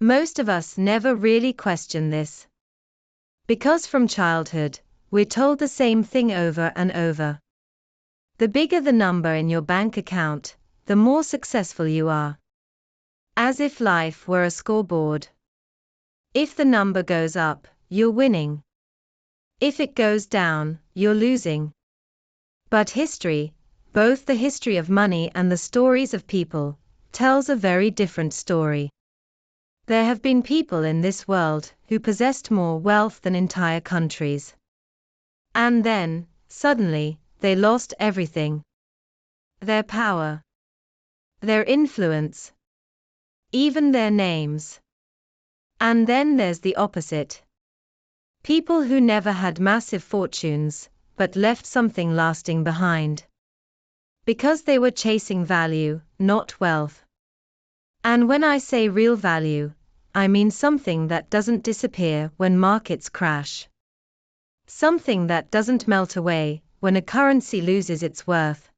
Most of us never really question this. Because from childhood, we're told the same thing over and over. The bigger the number in your bank account, the more successful you are. As if life were a scoreboard. If the number goes up, you're winning. If it goes down, you're losing. But history, both the history of money and the stories of people, tells a very different story. There have been people in this world who possessed more wealth than entire countries. And then, suddenly, they lost everything. Their power. Their influence. Even their names. And then there's the opposite. People who never had massive fortunes, but left something lasting behind. Because they were chasing value, not wealth. And when I say real value, I mean something that doesn't disappear when markets crash. Something that doesn't melt away when a currency loses its worth.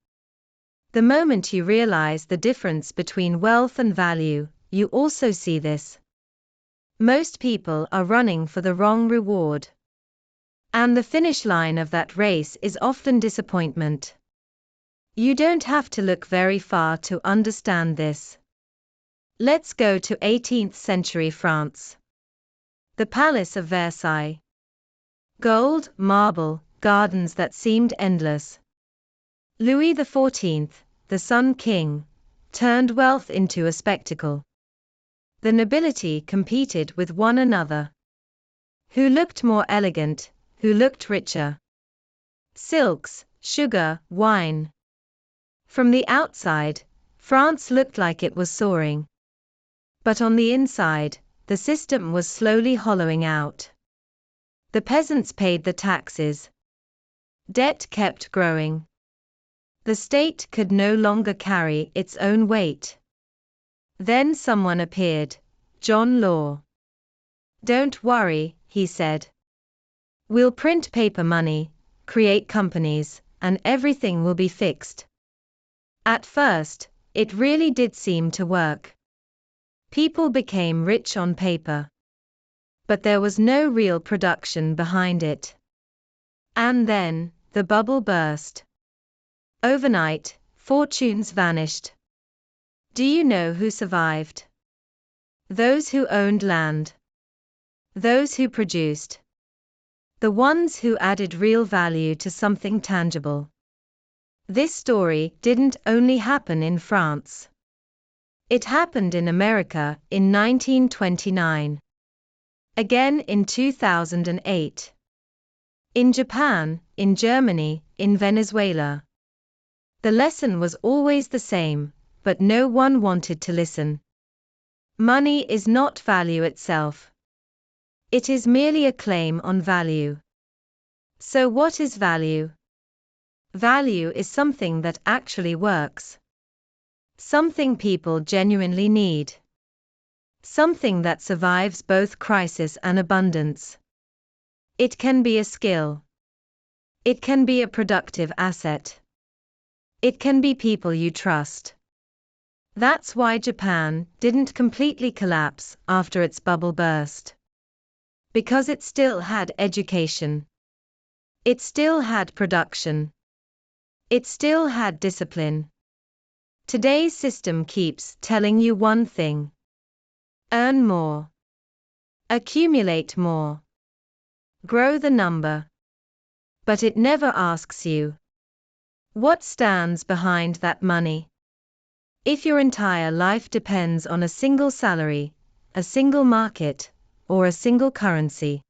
The moment you realize the difference between wealth and value, you also see this. Most people are running for the wrong reward. And the finish line of that race is often disappointment. You don't have to look very far to understand this. Let's go to 18th century France. The Palace of Versailles. Gold, marble, gardens that seemed endless. Louis XIV, the Sun King, turned wealth into a spectacle. The nobility competed with one another. Who looked more elegant, who looked richer? Silks, sugar, wine. From the outside, France looked like it was soaring. But on the inside, the system was slowly hollowing out. The peasants paid the taxes. Debt kept growing. The state could no longer carry its own weight. Then someone appeared, John Law. "Don't worry," he said. "We'll print paper money, create companies, and everything will be fixed." At first, it really did seem to work. People became rich on paper. But there was no real production behind it. And then, the bubble burst. Overnight, fortunes vanished. Do you know who survived? Those who owned land. Those who produced. The ones who added real value to something tangible. This story didn't only happen in France. It happened in America in 1929. Again in 2008. In Japan, in Germany, in Venezuela. The lesson was always the same, but no one wanted to listen. Money is not value itself. It is merely a claim on value. So what is value? Value is something that actually works. Something people genuinely need. Something that survives both crisis and abundance. It can be a skill. It can be a productive asset. It can be people you trust. That's why Japan didn't completely collapse after its bubble burst. Because it still had education. It still had production. It still had discipline. Today's system keeps telling you one thing. Earn more. Accumulate more. Grow the number. But it never asks you. What stands behind that money? If your entire life depends on a single salary, a single market, or a single currency,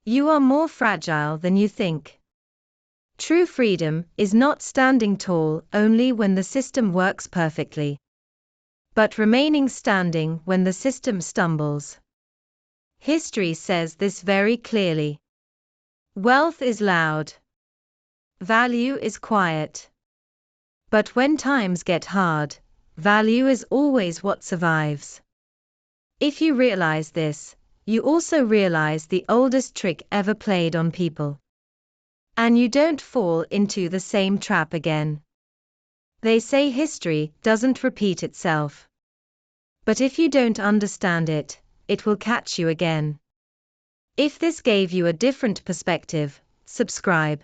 you are more fragile than you think. True freedom is not standing tall only when the system works perfectly, but remaining standing when the system stumbles. History says this very clearly. Wealth is loud. Value is quiet. But when times get hard, value is always what survives. If you realize this, you also realize the oldest trick ever played on people. And you don't fall into the same trap again. They say history doesn't repeat itself. But if you don't understand it, it will catch you again. If this gave you a different perspective, subscribe.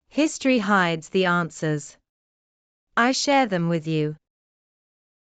History hides the answers. I share them with you.